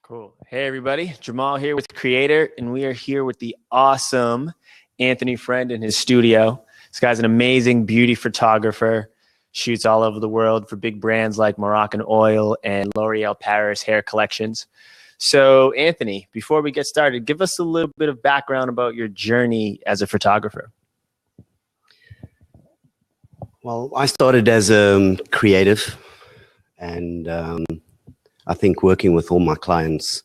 Cool. Hey, everybody. Jamal here with Creator, and we are here with the awesome Anthony Friend in his studio. This guy's an amazing beauty photographer, shoots all over the world for big brands like Moroccan Oil and L'Oreal Paris hair collections. So, Anthony, before we get started, give us a little bit of background about your journey as a photographer. Well, I started as a creative, and I think working with all my clients'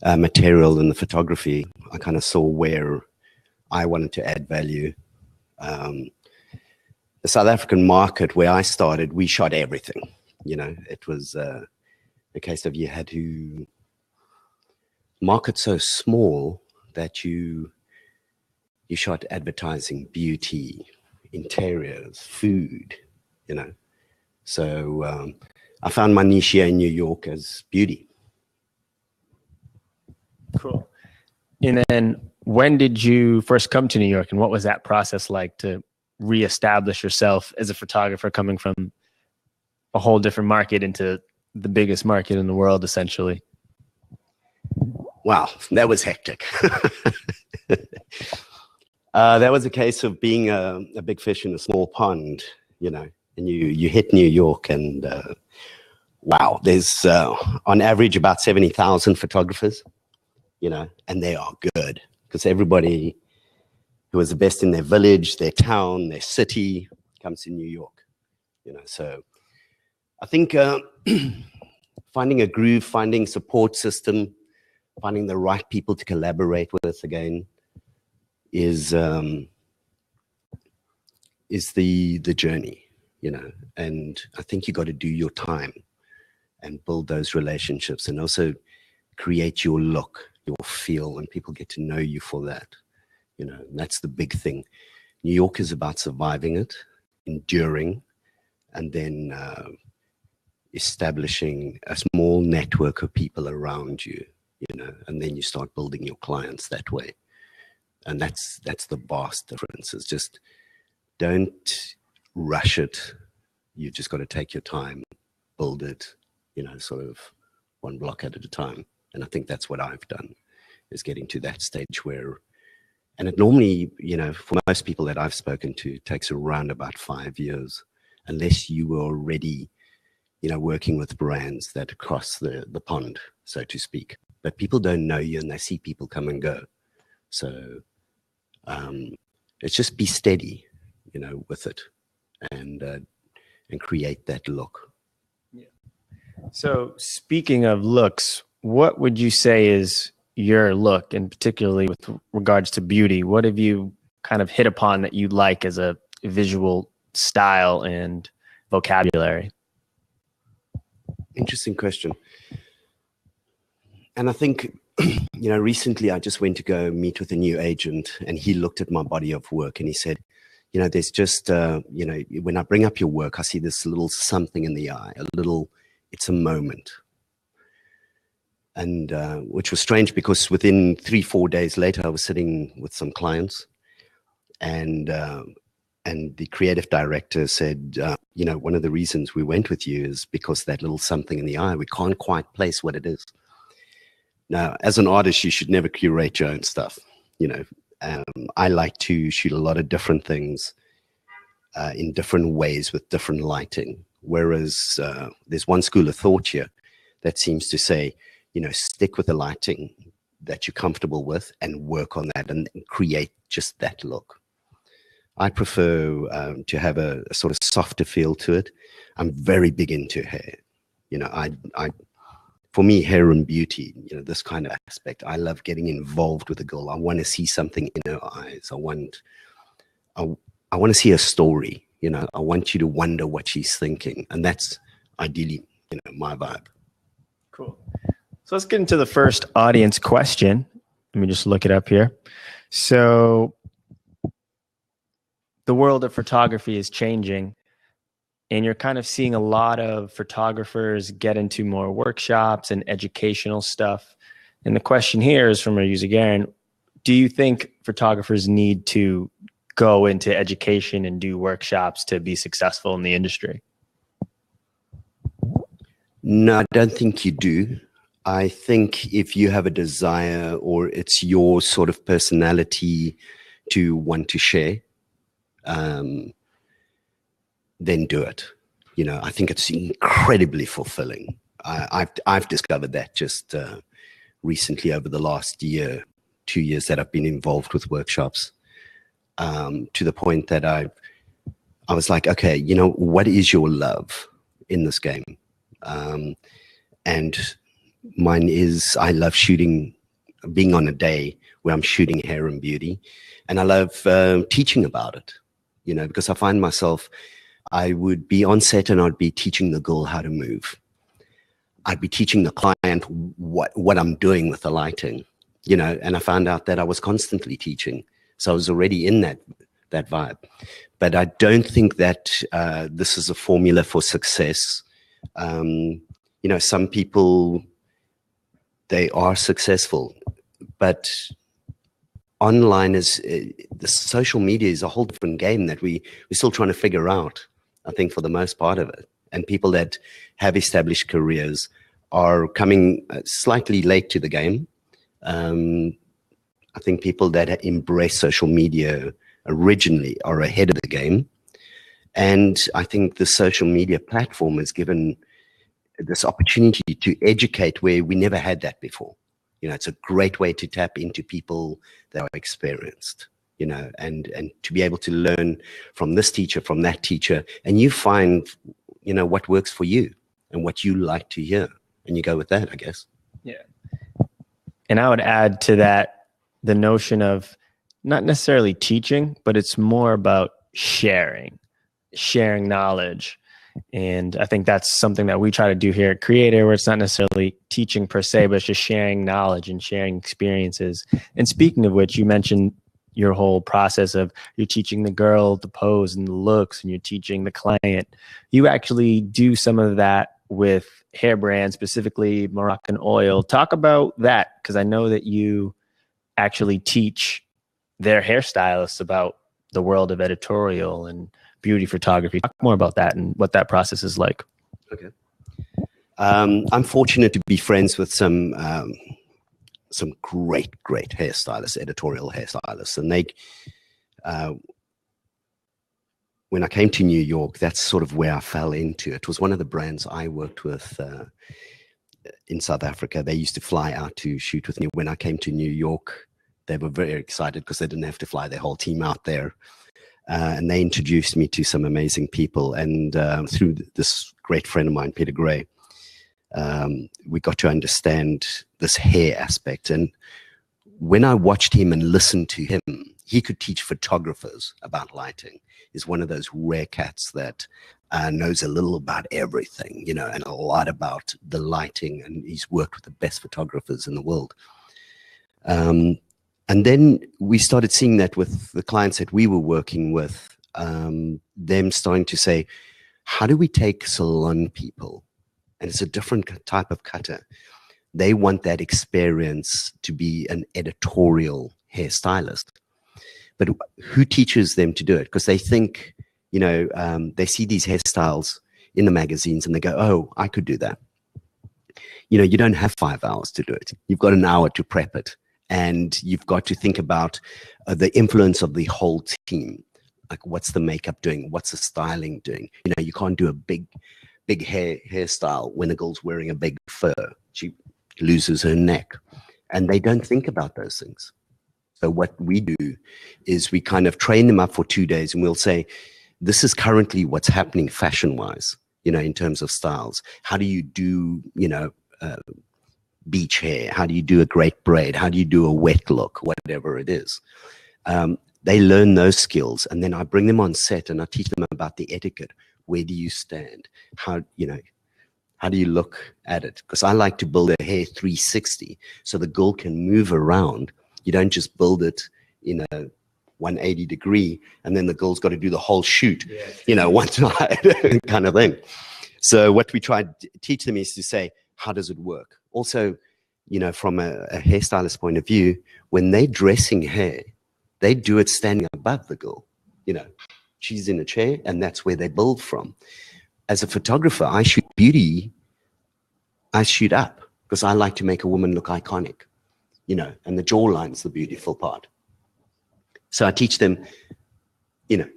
material in the photography, I kind of saw where I wanted to add value. The South African market where I started, we shot everything. You know, it was a case of you had to market so small that you shot advertising, beauty, interiors, food, you know. So I found my niche here in New York as beauty. Cool. And then when did you first come to New York, and what was that process like to reestablish yourself as a photographer coming from a whole different market into the biggest market in the world, essentially? Wow, that was hectic. That was a case of being a big fish in a small pond, you know, and you hit New York and wow, there's on average about 70,000 photographers, you know, and they are good because everybody who is the best in their village, their town, their city comes to New York, you know. So I think finding a groove, finding support system, finding the right people to collaborate with again is the journey, you know. And I think you got to do your time and build those relationships and also create your look, your feel, and people get to know you for that, you know. And that's the big thing. New York is about surviving it, enduring, and then establishing a small network of people around you, you know, and then you start building your clients that way. And that's the vast difference. It's just don't rush it. You've just got to take your time, build it, you know, sort of one block at a time. And I think that's what I've done, is getting to that stage where, and it normally, you know, for most people that I've spoken to, takes around about 5 years, unless you were already, you know, working with brands that cross the pond, so to speak. But people don't know you and they see people come and go. So it's just be steady, you know, with it and create that look. Yeah. So speaking of looks, what would you say is your look, and particularly with regards to beauty? What have you kind of hit upon that you like as a visual style and vocabulary? Interesting question. And I think, you know, recently I just went to go meet with a new agent, and he looked at my body of work and he said, you know, there's just, you know, when I bring up your work, I see this little something in the eye, it's a moment. And which was strange because within 3-4 days later, I was sitting with some clients, and the creative director said, you know, one of the reasons we went with you is because that little something in the eye, we can't quite place what it is. Now, as an artist, you should never curate your own stuff. You know, I like to shoot a lot of different things in different ways with different lighting. Whereas there's one school of thought here that seems to say, you know, stick with the lighting that you're comfortable with and work on that and create just that look. I prefer to have a sort of softer feel to it. I'm very big into hair. You know, for me, hair and beauty, you know, this kind of aspect, I love getting involved with a girl. I want to see something in her eyes. I want to see a story, you know. I want you to wonder what she's thinking. And that's ideally, you know, my vibe. Cool. So let's get into the first audience question. Let me just look it up here. So the world of photography is changing, and you're kind of seeing a lot of photographers get into more workshops and educational stuff. And the question here is from our user, Garen. Do you think photographers need to go into education and do workshops to be successful in the industry? No, I don't think you do. I think if you have a desire or it's your sort of personality to want to share, then do it. You know, I think it's incredibly fulfilling. I've discovered that just recently over the last year, 2 years that I've been involved with workshops, to the point that I was like, okay, you know, what is your love in this game? And mine is, I love shooting, being on a day where I'm shooting hair and beauty, and I love teaching about it, you know, because I find myself, I would be on set and I'd be teaching the girl how to move. I'd be teaching the client what I'm doing with the lighting, you know, and I found out that I was constantly teaching. So I was already in that vibe. But I don't think that this is a formula for success. You know, some people, they are successful, but online is, the social media is a whole different game that we're still trying to figure out, I think, for the most part of it. And people that have established careers are coming slightly late to the game. I think people that embrace social media originally are ahead of the game. And I think the social media platform has given this opportunity to educate where we never had that before. You know, it's a great way to tap into people that are experienced, you know, and to be able to learn from this teacher, from that teacher, and you find, you know, what works for you and what you like to hear, and you go with that, I guess. Yeah. And I would add to that the notion of not necessarily teaching, but it's more about sharing knowledge. And I think that's something that we try to do here at Creator, where it's not necessarily teaching per se, but it's just sharing knowledge and sharing experiences. And speaking of which, you mentioned your whole process of you're teaching the girl the pose and the looks, and you're teaching the client. You actually do some of that with hair brands, specifically Moroccan Oil. Talk about that, because I know that you actually teach their hairstylists about the world of editorial and beauty photography. Talk more about that and what that process is like. Okay. I'm fortunate to be friends with some great hairstylists, editorial hairstylists, and they, when I came to New York, that's sort of where I fell into. It was one of the brands I worked with in South Africa. They used to fly out to shoot with me. When I came to New York, they were very excited because they didn't have to fly their whole team out there. And they introduced me to some amazing people. And through this great friend of mine, Peter Gray, we got to understand this hair aspect. And when I watched him and listened to him, he could teach photographers about lighting. He's one of those rare cats that knows a little about everything, you know, and a lot about the lighting. And he's worked with the best photographers in the world. And then we started seeing that with the clients that we were working with, them starting to say, how do we take salon people? And it's a different type of cutter. They want that experience to be an editorial hairstylist. But who teaches them to do it? Because they think, you know, they see these hairstyles in the magazines and they go, oh, I could do that. You know, you don't have 5 hours to do it. You've got an hour to prep it. And you've got to think about the influence of the whole team. Like, what's the makeup doing? What's the styling doing? You know, you can't do a big hairstyle when a girl's wearing a big fur. She loses her neck. And they don't think about those things. So what we do is we kind of train them up for 2 days, and we'll say, this is currently what's happening fashion-wise, you know, in terms of styles. How do you do, you know, beach hair? How do you do a great braid? How do you do a wet look? Whatever it is. They learn those skills, and then I bring them on set and I teach them about the etiquette. Where do you stand? How, you know, how do you look at it? Because I like to build a hair 360 so the girl can move around. You don't just build it in a 180 degree and then the girl's got to do the whole shoot, you know, one side kind of thing. So what we try to teach them is to say, how does it work? Also, you know, from a hairstylist point of view, when they're dressing hair, they do it standing above the girl. You know, she's in a chair and that's where they build from. As a photographer, I shoot beauty, I shoot up because I like to make a woman look iconic, you know, and the jawline's the beautiful part. So I teach them, you know,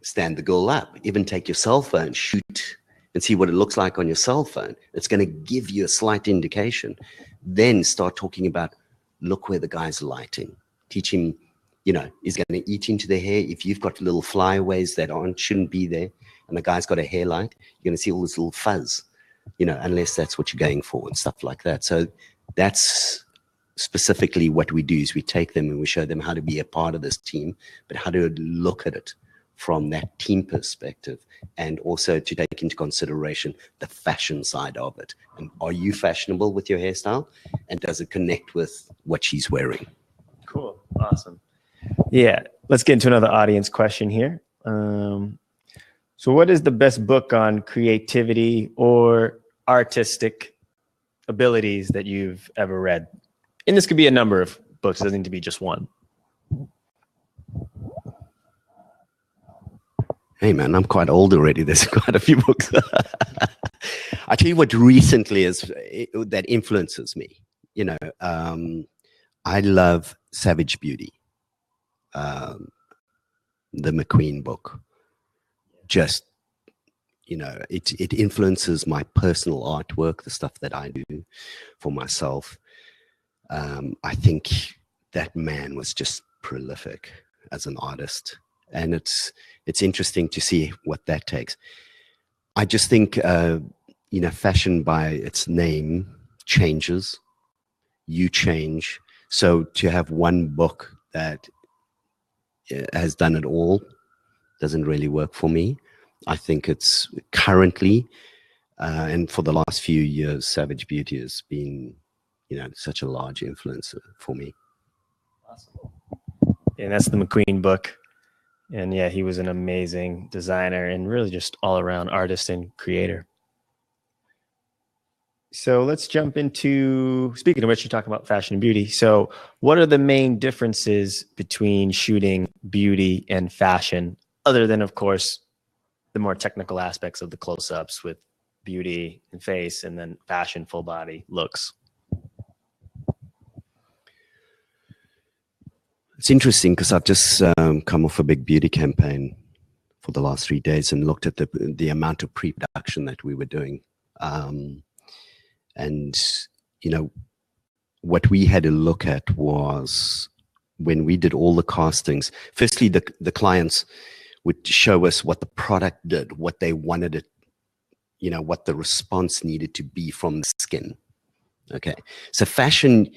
stand the girl up, even take your cell phone, shoot and see what it looks like on your cell phone. It's going to give you a slight indication. Then start talking about, look where the guy's lighting. Teach him, you know, he's going to eat into the hair. If you've got little flyaways that shouldn't be there, and the guy's got a hair light, you're going to see all this little fuzz, you know, unless that's what you're going for and stuff like that. So that's specifically what we do, is we take them and we show them how to be a part of this team, but how to look at it from that team perspective, and also to take into consideration the fashion side of it. And are you fashionable with your hairstyle? And does it connect with what she's wearing? Cool. Awesome. Yeah. Let's get into another audience question here. So what is the best book on creativity or artistic abilities that you've ever read? And this could be a number of books. It doesn't need to be just one. Hey man, I'm quite old already. There's quite a few books. I tell you what recently that influences me. You know, I love Savage Beauty, the McQueen book. Just, you know, it influences my personal artwork, the stuff that I do for myself. I think that man was just prolific as an artist. And it's interesting to see what that takes. I just think, you know, fashion by its name changes. You change. So to have one book that has done it all doesn't really work for me. I think it's currently, and for the last few years, Savage Beauty has been, you know, such a large influencer for me. Awesome. And that's the McQueen book. And yeah, he was an amazing designer and really just all around artist and creator. So let's jump into, speaking of which, you're talking about fashion and beauty. So what are the main differences between shooting beauty and fashion, other than, of course, the more technical aspects of the close-ups with beauty and face, and then fashion, full body looks? It's interesting because I've just come off a big beauty campaign for the last 3 days and looked at the amount of pre-production that we were doing. And, you know, what we had to look at was when we did all the castings, firstly, the clients would show us what the product did, what they wanted it, you know, what the response needed to be from the skin. Okay. So fashion,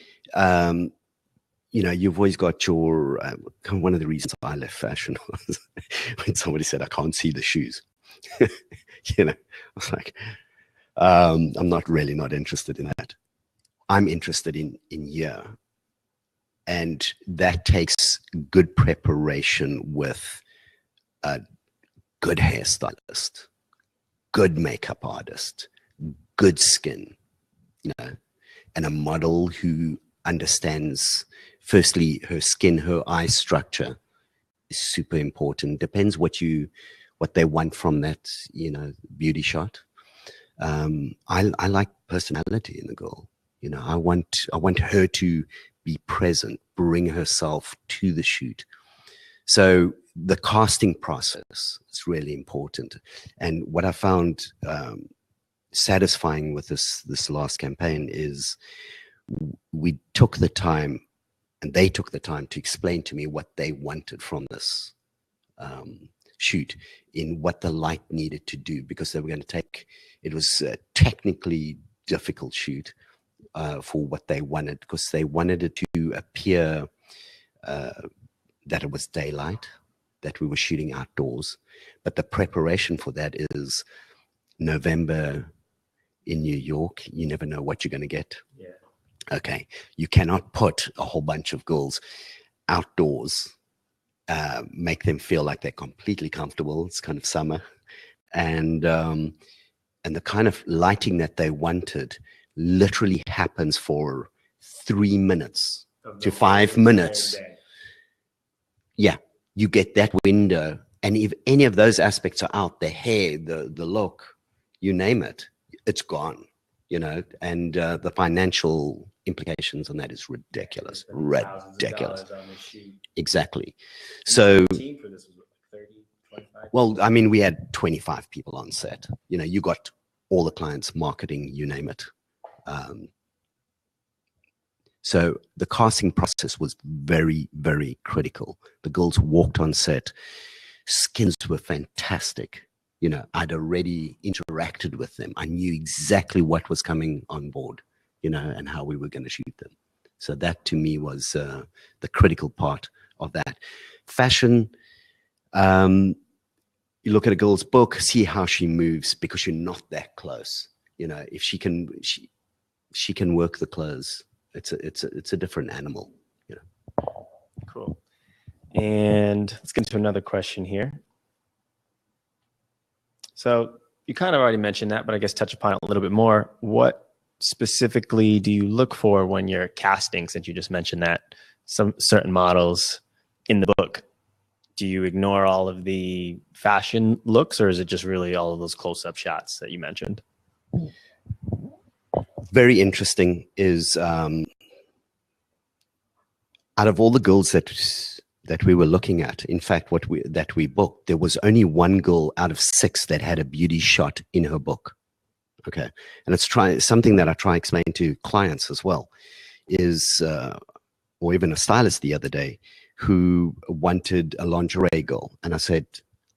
you know, you've always got your, one of the reasons I left fashion was when somebody said, I can't see the shoes. You know, I was like, I'm not interested in that. I'm interested in yeah. And that takes good preparation with a good hairstylist, good makeup artist, good skin, you know, and a model who understands, firstly, her skin, her eye structure is super important. Depends what they want from that, you know, beauty shot. I like personality in the girl. You know, I want her to be present, bring herself to the shoot. So the casting process is really important. And what I found satisfying with this last campaign is we took the time, and they took the time to explain to me what they wanted from this shoot, in what the light needed to do, because they were going to take, it was a technically difficult shoot for what they wanted, because they wanted it to appear that it was daylight, that we were shooting outdoors. But the preparation for that is November in New York. You never know what you're going to get. Yeah. Okay. You cannot put a whole bunch of girls outdoors, make them feel like they're completely comfortable. It's kind of summer. And the kind of lighting that they wanted literally happens for 3 minutes to 5 minutes. Yeah, you get that window. And if any of those aspects are out, the hair, the look, you name it, it's gone. you know, and the financial implications on that is ridiculous. Ridiculous. Exactly. So, team for this was 30, 25? well, I mean, we had 25 people on set. You know, you got all the clients, marketing, you name it. So the casting process was very, very critical. The girls walked on set. Skins were fantastic. You know, I'd already interacted with them. I knew exactly what was coming on board, you know, and how we were going to shoot them. So that to me was the critical part of that. Fashion, you look at a girl's book, see how she moves, because you're not that close. You know, if she can work the clothes, it's a different animal, you know. Cool. And let's get into another question here. So you kind of already mentioned that, but I guess touch upon it a little bit more. What specifically do you look for when you're casting, since you just mentioned that, some certain models in the book? Do you ignore all of the fashion looks, or is it just really all of those close-up shots that you mentioned? Very interesting is out of all the girls that we were looking at, in fact, that we booked, there was only one girl out of 6 that had a beauty shot in her book. Okay, and it's something that I try to explain to clients as well, is or even a stylist the other day who wanted a lingerie girl, and I said,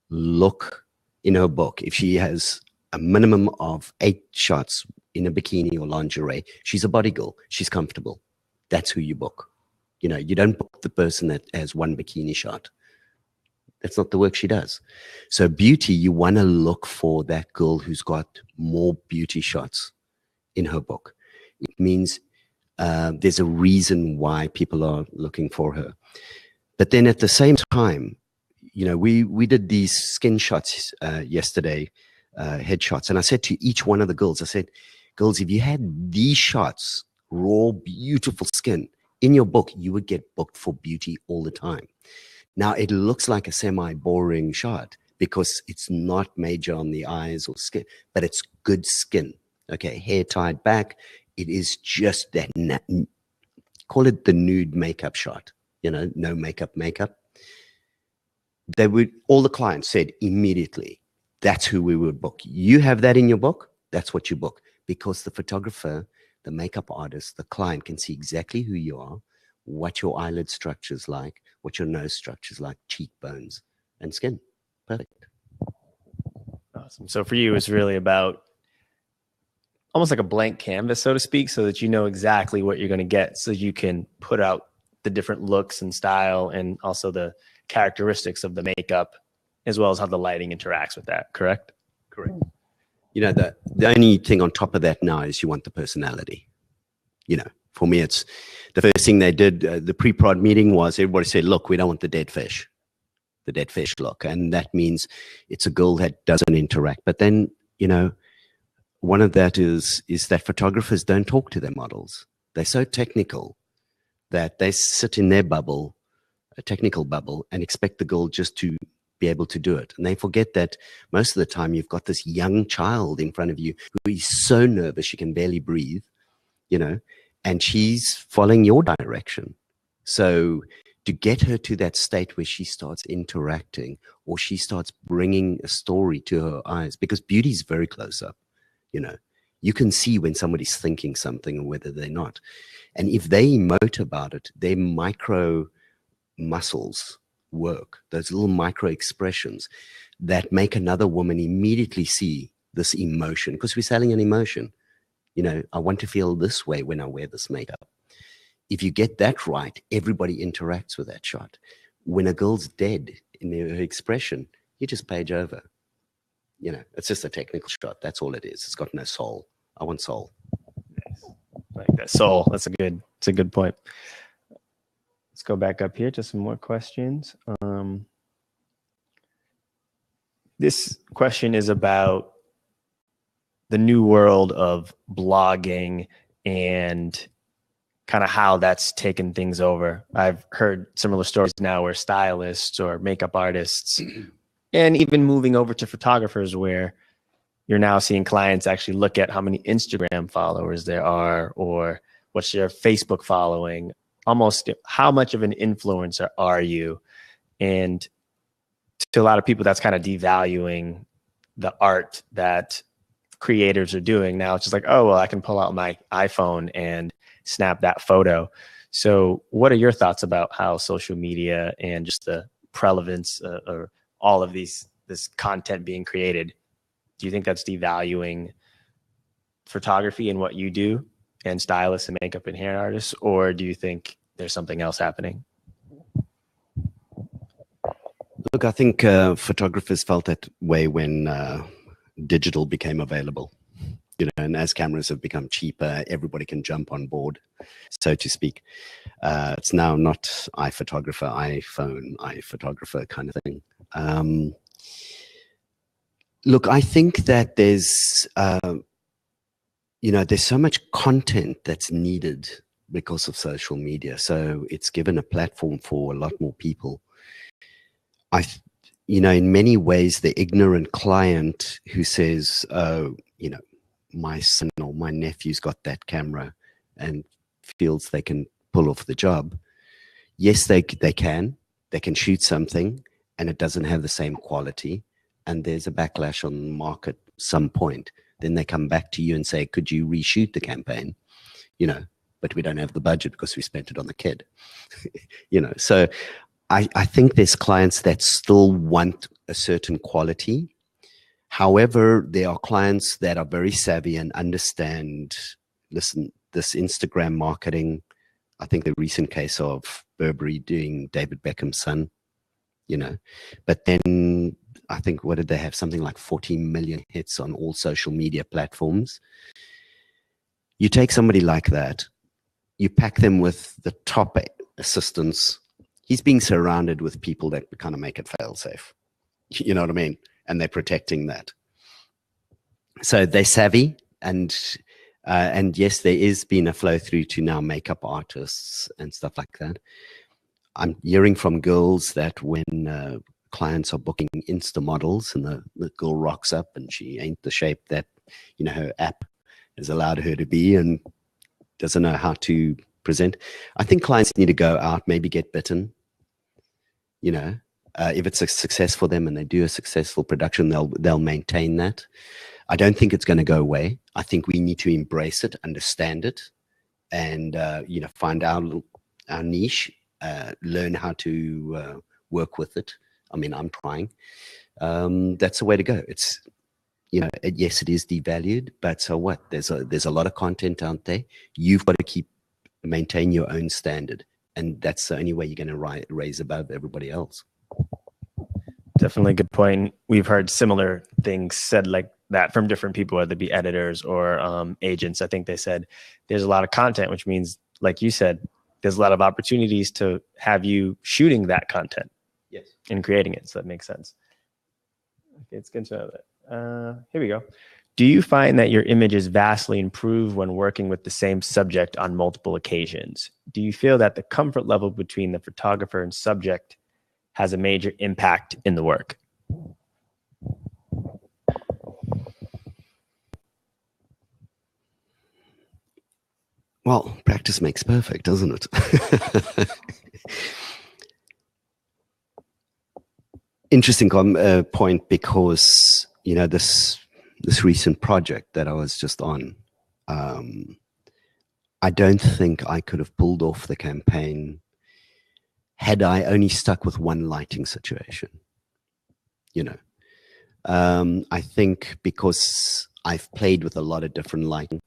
look in her book. If she has a minimum of 8 shots in a bikini or lingerie, she's a body girl. She's comfortable. That's who you book. You know, you don't book the person that has 1 bikini shot. That's not the work she does. So beauty, you want to look for that girl who's got more beauty shots in her book. It means there's a reason why people are looking for her. But then at the same time, you know, we did these skin shots yesterday, headshots. And I said to each one of the girls, I said, girls, if you had these shots, raw, beautiful skin in your book, you would get booked for beauty all the time. Now, it looks like a semi-boring shot because it's not major on the eyes or skin, but it's good skin. Okay, hair tied back. It is just that, call it the nude makeup shot. You know, no makeup. All the clients said immediately, that's who we would book. You have that in your book, that's what you book. Because the photographer, the makeup artist, the client can see exactly who you are, what your eyelid structure's like, what your nose structure's like, cheekbones, and skin. Perfect. Awesome. So for you, it's really about almost like a blank canvas, so to speak, so that you know exactly what you're going to get, so you can put out the different looks and style and also the characteristics of the makeup, as well as how the lighting interacts with that. Correct? Correct. You know, the only thing on top of that now is you want the personality. You know, for me, it's the first thing they did, the pre-prod meeting was everybody said, look, we don't want the dead fish look. And that means it's a girl that doesn't interact. But then, you know, one of that is that photographers don't talk to their models. They're so technical that they sit in their bubble, a technical bubble, and expect the girl just to be able to do it. And they forget that most of the time you've got this young child in front of you who is so nervous she can barely breathe, you know, and she's following your direction. So to get her to that state where she starts interacting or she starts bringing a story to her eyes, because beauty is very close up, you know, you can see when somebody's thinking something or whether they're not. And if they emote about it, their micro muscles work, those little micro expressions that make another woman immediately see this emotion, because we're selling an emotion. You know, I want to feel this way when I wear this makeup. If you get that right, everybody interacts with that shot. When a girl's dead in her expression, you just page over. You know, it's just a technical shot. That's all it is. It's got no soul. I want soul. Like that soul. That's a good point. Let's go back up here to some more questions. This question is about the new world of blogging and kind of how that's taken things over. I've heard similar stories now where stylists or makeup artists and even moving over to photographers where you're now seeing clients actually look at how many Instagram followers there are, or what's your Facebook following, almost how much of an influencer are you? And to a lot of people, that's kind of devaluing the art that creators are doing. Now it's just like, oh, well, I can pull out my iPhone and snap that photo. So what are your thoughts about how social media and just the prevalence or all of this content being created? Do you think that's devaluing photography and what you do, and stylists and makeup and hair artists, or do you think there's something else happening? Look, I think photographers felt that way when digital became available. And as cameras have become cheaper, everybody can jump on board, so to speak. It's now not iPhotographer, iPhone, iPhotographer kind of thing. Look, I think that there's so much content that's needed because of social media. So it's given a platform for a lot more people. In many ways, the ignorant client who says, my son or my nephew's got that camera and feels they can pull off the job. Yes, they can shoot something and it doesn't have the same quality. And there's a backlash on the market some point. Then they come back to you and say, could you reshoot the campaign? But we don't have the budget because we spent it on the kid. So I think there's clients that still want a certain quality. However, there are clients that are very savvy and understand, listen, this Instagram marketing. I think the recent case of Burberry doing David Beckham's son, but then I think, what did they have? Something like 40 million hits on all social media platforms. You take somebody like that, you pack them with the top assistants. He's being surrounded with people that kind of make it fail safe. You know what I mean? And they're protecting that. So they're savvy, and yes, there is been a flow through to now makeup artists and stuff like that. I'm hearing from girls that when clients are booking Insta models and the girl rocks up and she ain't the shape that her app has allowed her to be and doesn't know how to present. I think clients need to go out, maybe get bitten. If it's a success for them and they do a successful production, they'll maintain that. I don't think it's going to go away. I think we need to embrace it, understand it, and find our niche, learn how to work with it. I mean, I'm trying. That's the way to go. It's yes, it is devalued, but so what? There's a lot of content out there. You've got to maintain your own standard, and that's the only way you're going to raise above everybody else. Definitely a good point. We've heard similar things said like that from different people, whether it be editors or agents. I think they said there's a lot of content, which means, like you said, there's a lot of opportunities to have you shooting that content. Yes. And creating it. So that makes sense. Okay, it's good to know that. Here we go. Do you find that your images vastly improve when working with the same subject on multiple occasions? Do you feel that the comfort level between the photographer and subject has a major impact in the work? Well, practice makes perfect, doesn't it? Interesting point, because this recent project that I was just on, I don't think I could have pulled off the campaign had I only stuck with one lighting situation. I think because I've played with a lot of different lighting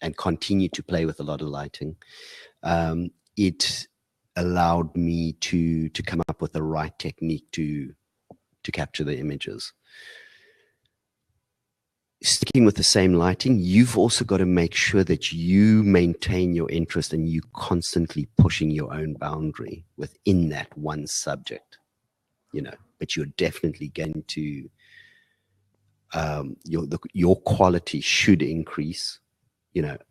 and continue to play with a lot of lighting, it allowed me to come up with the right technique to capture the images. Sticking with the same lighting, you've also got to make sure that you maintain your interest and you constantly pushing your own boundary within that one subject, but you're definitely going to, your quality should increase.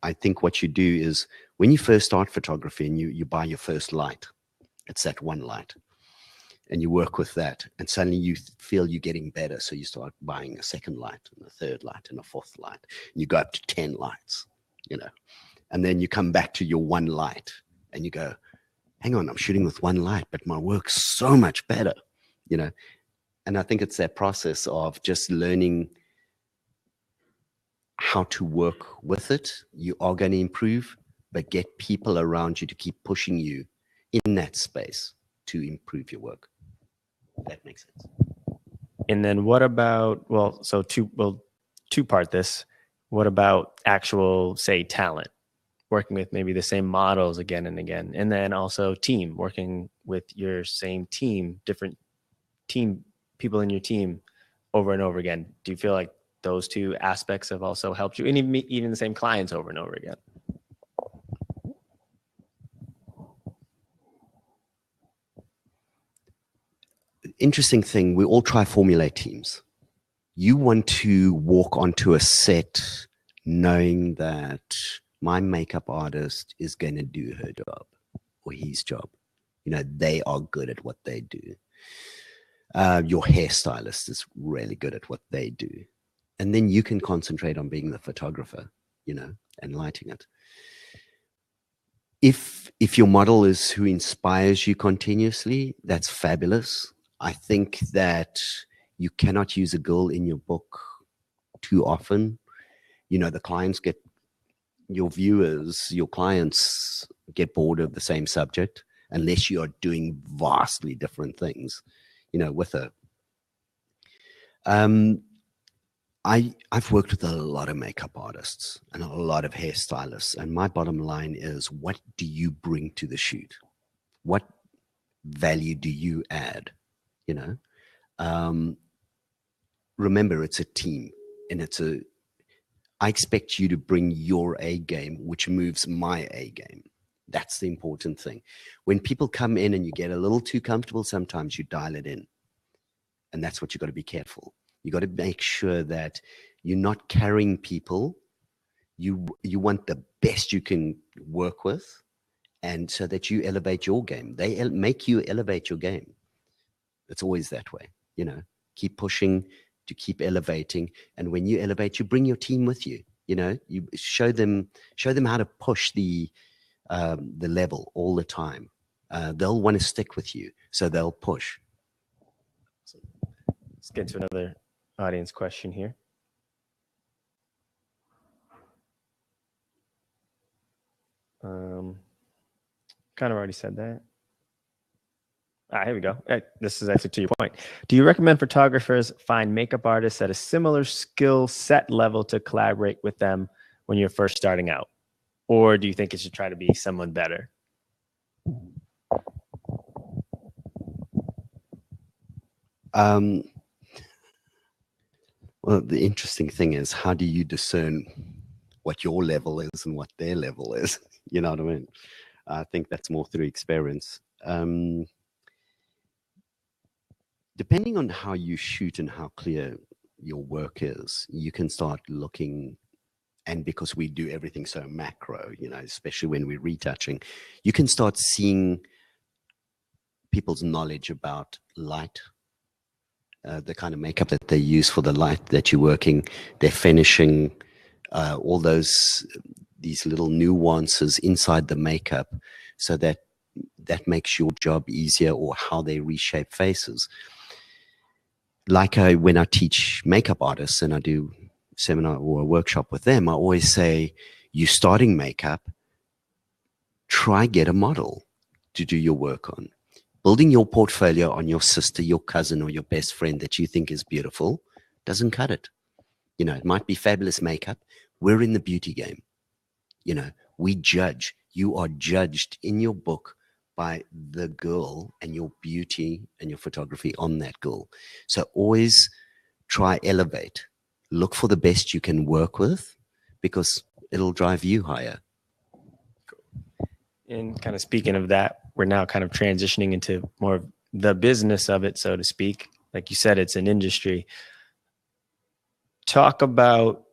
I think what you do is when you first start photography and you buy your first light, it's that one light. and you work with that, and suddenly you feel you're getting better. So you start buying a second light and a third light and a fourth light, and you go up to 10 lights, you know, and then you come back to your one light and you go, hang on, I'm shooting with one light, but my work's so much better, you know. And I think it's that process of just learning how to work with it. You are going to improve, but get people around you to keep pushing you in that space to improve your work. That makes sense. And then what about, two-part this. What about actual, say, talent? Working with maybe the same models again and again. And then also team, working with your same team, different team, people in your team over and over again. Do you feel like those two aspects have also helped you? And even the same clients over and over again? Interesting thing, we all try formulate teams. You want to walk onto a set knowing that my makeup artist is going to do her job or his job. You know, they are good at what they do. Your hairstylist is really good at what they do. And then you can concentrate on being the photographer, you know, and lighting it. If your model is who inspires you continuously, that's fabulous. I think that you cannot use a girl in your book too often. You know, the clients get, your viewers, your clients get bored of the same subject unless you are doing vastly different things, you know, with her. I've worked with a lot of makeup artists and a lot of hairstylists, and my bottom line is, what do you bring to the shoot? What value do you add? You know, remember, it's a team, and I expect you to bring your A game, which moves my A game. That's the important thing. When people come in and you get a little too comfortable, sometimes you dial it in. And that's what you got to be careful. You got to make sure that you're not carrying people. You want the best you can work with, and so that you elevate your game. They make you elevate your game. It's always that way, you know. Keep pushing to keep elevating, and when you elevate, you bring your team with you. You know, you show them how to push the level all the time. They'll want to stick with you, so they'll push. So let's get to another audience question here. Kind of already said that. Here we go. This is actually to your point. Do you recommend photographers find makeup artists at a similar skill set level to collaborate with them when you're first starting out? Or do you think it should try to be someone better? Well, the interesting thing is, how do you discern what your level is and what their level is? You know what I mean? I think that's more through experience. Depending on how you shoot and how clear your work is, you can start looking, and because we do everything so macro, you know, especially when we're retouching, you can start seeing people's knowledge about light, the kind of makeup that they use for the light that you're working, their finishing, all these little nuances inside the makeup, so that makes your job easier, or how they reshape faces. Like when I teach makeup artists and I do seminar or a workshop with them, I always say, you starting makeup, try get a model to do your work on. Building your portfolio on your sister, your cousin, or your best friend that you think is beautiful doesn't cut it. You know, it might be fabulous makeup. We're in the beauty game. You know, we judge. You are judged in your book by the girl and your beauty and your photography on that girl. So always try elevate. Look for the best you can work with, because it'll drive you higher. And kind of speaking of that, we're now kind of transitioning into more of the business of it, so to speak. Like you said, it's an industry. Talk about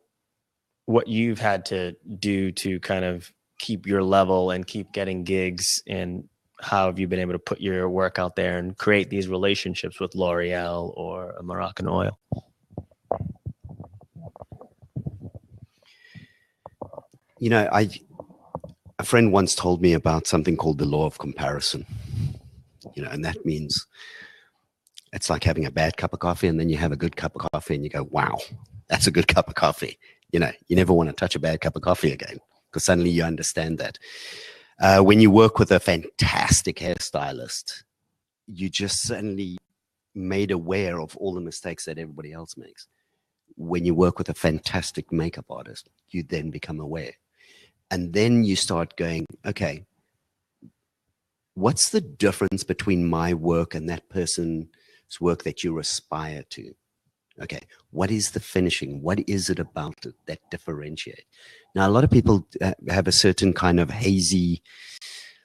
what you've had to do to kind of keep your level and keep getting gigs, and how have you been able to put your work out there and create these relationships with L'Oreal or a Moroccan Oil? You know, a friend once told me about something called the law of comparison. You know, and that means it's like having a bad cup of coffee and then you have a good cup of coffee and you go, wow, that's a good cup of coffee. You know, you never want to touch a bad cup of coffee again because suddenly you understand that. When you work with a fantastic hairstylist, you just suddenly made aware of all the mistakes that everybody else makes. When you work with a fantastic makeup artist, you then become aware. And then you start going, okay, what's the difference between my work and that person's work that you aspire to? Okay, what is the finishing? What is it about it that differentiate? Now, a lot of people have a certain kind of hazy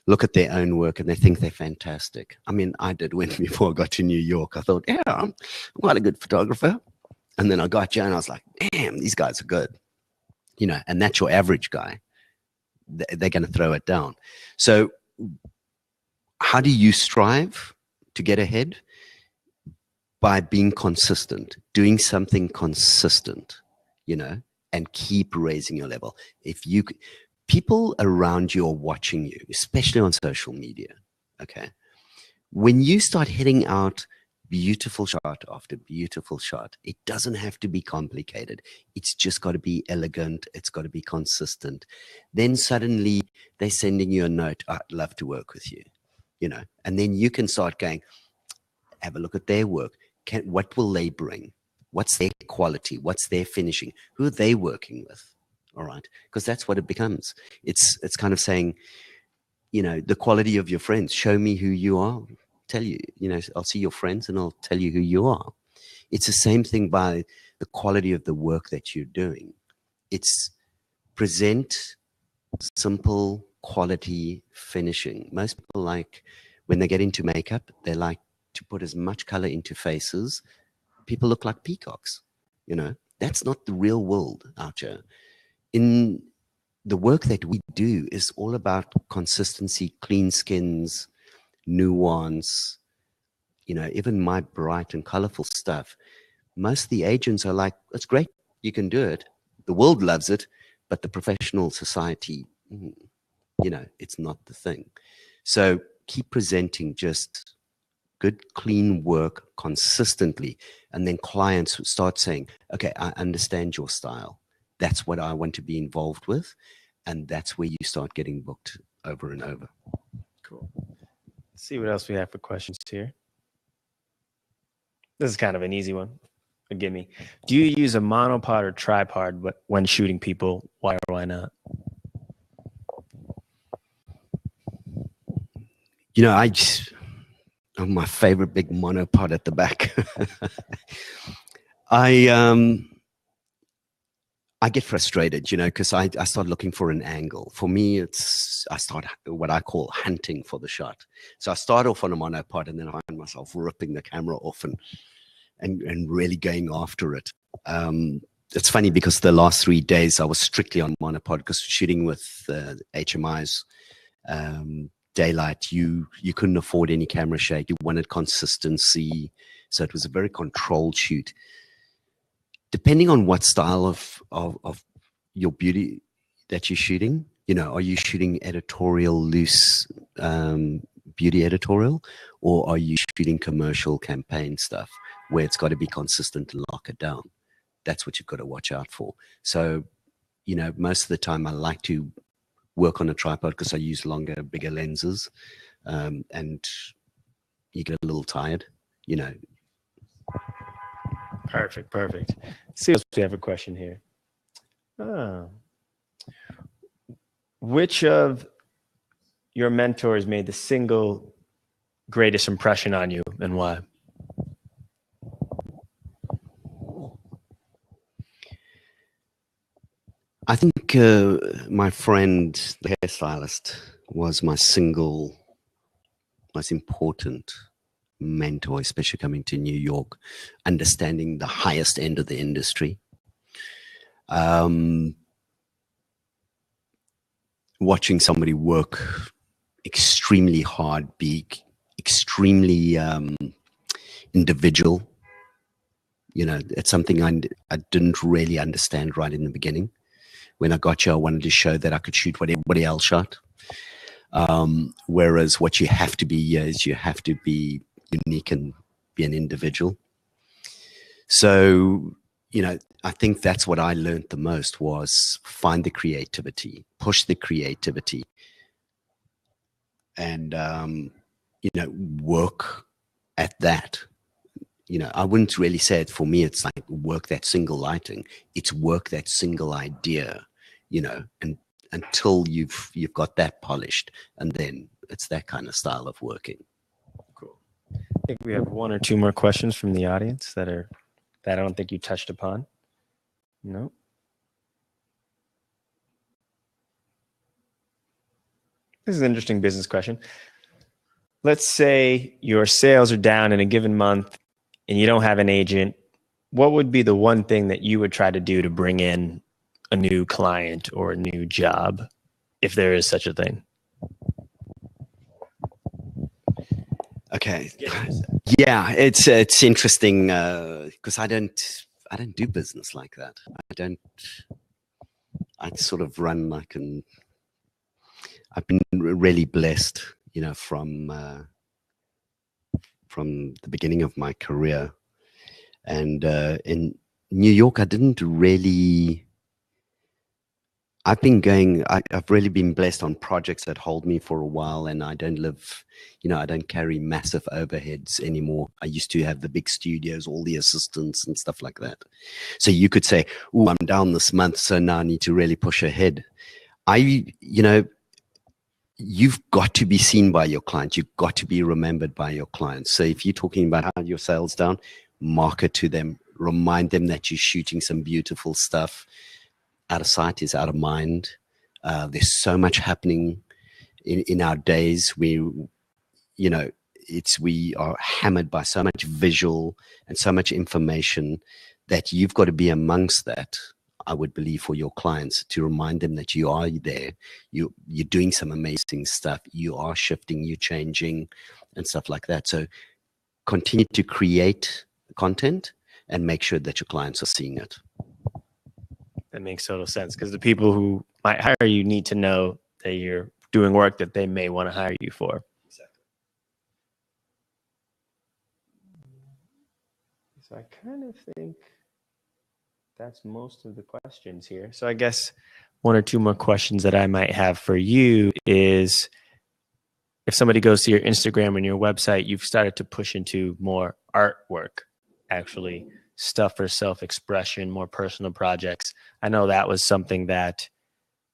look at their own work and they think they're fantastic. I mean, I did when before I got to New York. I thought, yeah, I'm quite a good photographer. And then I got here and I was like, damn, these guys are good. You know, and that's your average guy. They're going to throw it down. So how do you strive to get ahead? By being consistent, doing something consistent, you know, and keep raising your level. If you, people around you are watching you, especially on social media, okay? When you start hitting out beautiful shot after beautiful shot, it doesn't have to be complicated. It's just got to be elegant. It's got to be consistent. Then suddenly they're sending you a note, I'd love to work with you, you know, and then you can start going, have a look at their work. What will they bring? What's their quality? What's their finishing? Who are they working with? All right. Because that's what it becomes. It's kind of saying, you know, the quality of your friends. Show me who you are. Tell you, you know, I'll see your friends and I'll tell you who you are. It's the same thing by the quality of the work that you're doing. It's present simple quality finishing. Most people like, when they get into makeup, they like to put as much color into faces. People look like peacocks, you know. That's not the real world out here. In the work that we do is all about consistency, clean skins, nuance, you know. Even my bright and colorful stuff, most of the agents are like, that's great, you can do it, the world loves it, but the professional society, you know, it's not the thing. So keep presenting just good, clean work consistently. And then clients start saying, okay, I understand your style. That's what I want to be involved with. And that's where you start getting booked over and over. Cool. Let's see what else we have for questions here. This is kind of an easy one. Forgive me. Do you use a monopod or tripod when shooting people? Why or why not? You know, I'm my favorite big monopod at the back. I get frustrated, you know, because I start looking for an angle. For me, I start what I call hunting for the shot. So I start off on a monopod and then I find myself ripping the camera off and really going after it. It's funny because the last 3 days I was strictly on monopod because shooting with HMI's daylight, you couldn't afford any camera shake. You wanted consistency. So it was a very controlled shoot. Depending on what style of your beauty that you're shooting, you know, are you shooting editorial, loose beauty editorial, or are you shooting commercial campaign stuff where it's got to be consistent and lock it down? That's what you've got to watch out for. So, you know, most of the time I like to work on a tripod because I use longer, bigger lenses, and you get a little tired, you know. Perfect. Let's see if we have a question here. Which of your mentors made the single greatest impression on you and why? I think my friend, the hairstylist, was my single most important mentor, especially coming to New York, understanding the highest end of the industry. Watching somebody work extremely hard, be extremely individual. You know, it's something I didn't really understand right in the beginning. When I got here, I wanted to show that I could shoot what everybody else shot. Whereas what you have to be here is you have to be unique and be an individual. So, you know, I think that's what I learned the most was find the creativity, push the creativity, and, you know, work at that. You know, I wouldn't really say it for me. It's like work that single lighting. It's work that single idea, you know, and until you've got that polished, and then it's that kind of style of working. Cool. I think we have one or two more questions from the audience that I don't think you touched upon. No. This is an interesting business question. Let's say your sales are down in a given month and you don't have an agent. What would be the one thing that you would try to do to bring in a new client or a new job, if there is such a thing? Okay. Yeah, it's interesting because I don't do business like that. I sort of run like I've been really blessed, you know, from the beginning of my career. And in New York, I didn't really, I've really been blessed on projects that hold me for a while, and I don't live, you know, I don't carry massive overheads anymore. I used to have the big studios, all the assistants and stuff like that. So you could say, oh, I'm down this month, so now I need to really push ahead. You know, you've got to be seen by your clients. You've got to be remembered by your clients. So if you're talking about how your sales down, market to them, remind them that you're shooting some beautiful stuff. Out of sight is out of mind. There's so much happening in our days. We are hammered by so much visual and so much information that you've got to be amongst that, I would believe, for your clients, to remind them that you are there. You're doing some amazing stuff. You are shifting, you're changing and stuff like that. So continue to create content and make sure that your clients are seeing it. That makes total sense, because the people who might hire you need to know that you're doing work that they may want to hire you for. Exactly. So I kind of think that's most of the questions here. So I guess one or two more questions that I might have for you is, if somebody goes to your Instagram and your website, you've started to push into more artwork, actually, stuff for self-expression, more personal projects. I know that was something that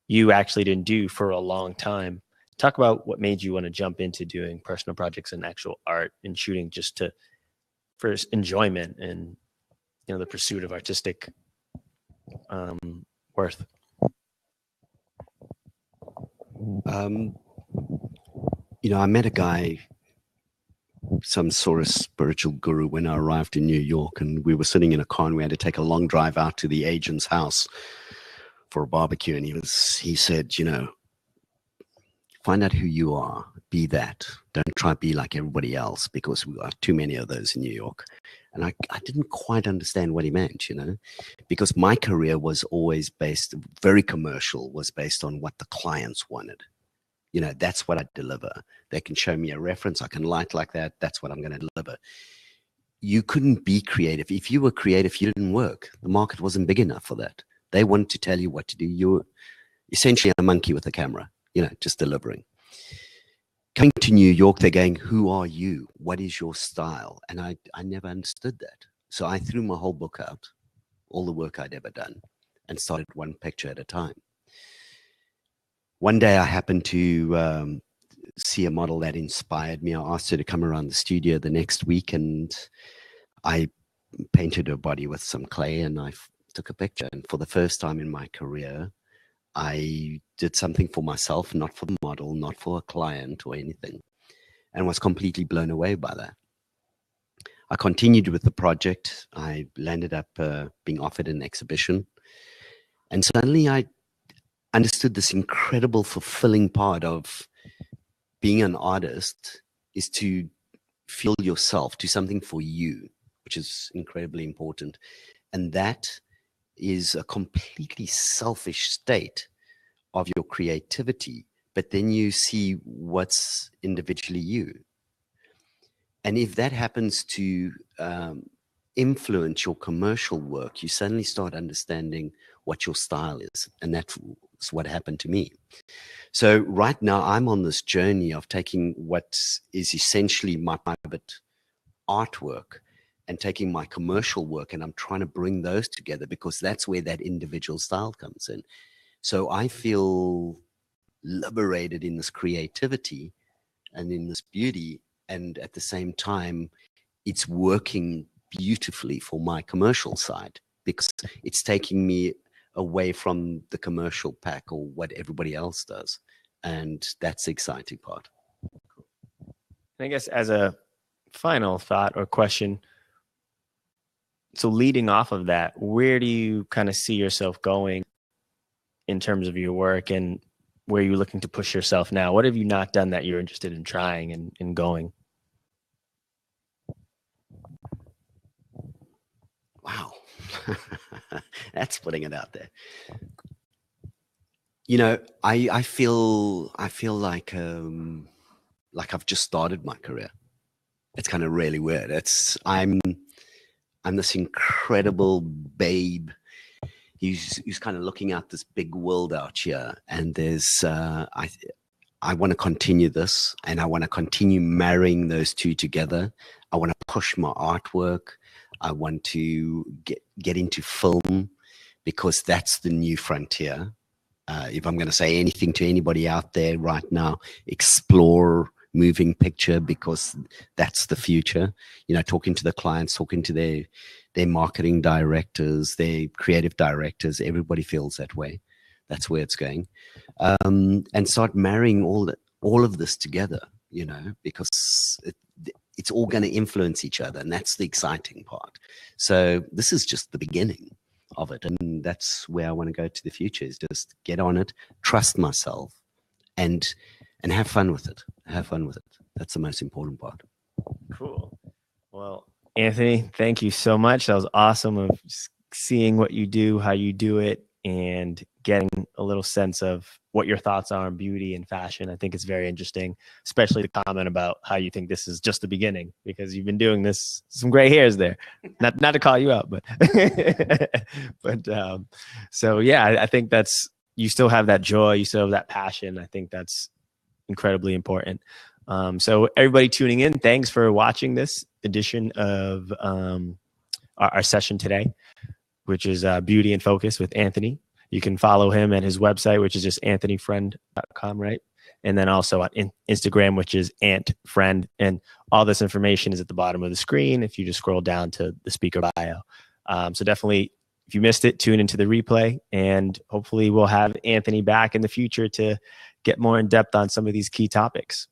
you actually didn't do for a long time. Talk about what made you want to jump into doing personal projects and actual art and shooting, just for enjoyment and, you know, the pursuit of artistic worth. You know, I met a guy, some sort of spiritual guru, when I arrived in New York, and we were sitting in a car and we had to take a long drive out to the agent's house for a barbecue. And he said, you know, find out who you are, be that. Don't try to be like everybody else, because we got too many of those in New York. And I didn't quite understand what he meant, you know, because my career was always very commercial, was based on what the clients wanted. You know, that's what I deliver. They can show me a reference, I can light like that, that's what I'm going to deliver. You couldn't be creative. If you were creative, you didn't work. The market wasn't big enough for that. They wanted to tell you what to do. You're essentially a monkey with a camera, you know, just delivering. Coming to New York, they're going, who are you? What is your style? And I never understood that. So I threw my whole book out, all the work I'd ever done, and started one picture at a time. One day I happened to see a model that inspired me. I asked her to come around the studio the next week, and I painted her body with some clay, and I took a picture. And for the first time in my career, I did something for myself, not for the model, not for a client or anything, and was completely blown away by that. I continued with the project. I landed up being offered an exhibition, and suddenly I understood this incredible, fulfilling part of being an artist is to feel yourself, do something for you, which is incredibly important. And that is a completely selfish state of your creativity. But then you see what's individually you. And if that happens to influence your commercial work, you suddenly start understanding what your style is. And that's what happened to me. So right now I'm on this journey of taking what is essentially my private artwork and taking my commercial work, and I'm trying to bring those together, because that's where that individual style comes in. So I feel liberated in this creativity and in this beauty, and at the same time it's working beautifully for my commercial side, because it's taking me away from the commercial pack or what everybody else does, and that's the exciting part. I guess as a final thought or question, so leading off of that, where do you kind of see yourself going in terms of your work, and where are you looking to push yourself now? What have you not done that you're interested in trying and going? Wow. That's putting it out there. You know, I feel like I've just started my career. It's kind of really weird. I'm this incredible babe who's kind of looking at this big world out here, and there's I want to continue this, and I want to continue marrying those two together. I want to push my artwork. I want to get into film, because that's the new frontier. If I'm going to say anything to anybody out there right now, explore moving picture, because that's the future. You know, talking to the clients, talking to their marketing directors, their creative directors, everybody feels that way. That's where it's going. And start marrying all of this together, you know, because it's all going to influence each other, and that's the exciting part. So this is just the beginning of it, and that's where I want to go to the future, is just get on it, trust myself, and have fun with it. Have fun with it. That's the most important part. Cool. Well, Anthony, thank you so much. That was awesome, of seeing what you do, how you do it, and getting a little sense of what your thoughts are on beauty and fashion. I think it's very interesting, especially the comment about how you think this is just the beginning, because you've been doing this, some gray hairs there. Not to call you out, but so yeah, I think you still have that joy, you still have that passion. I think that's incredibly important. So everybody tuning in, thanks for watching this edition of our session today, which is Beauty in Focus with Anthony. You can follow him at his website, which is just anthonyfriend.com, right? And then also on Instagram, which is antfriend. And all this information is at the bottom of the screen if you just scroll down to the speaker bio. So definitely, if you missed it, tune into the replay, and hopefully we'll have Anthony back in the future to get more in depth on some of these key topics.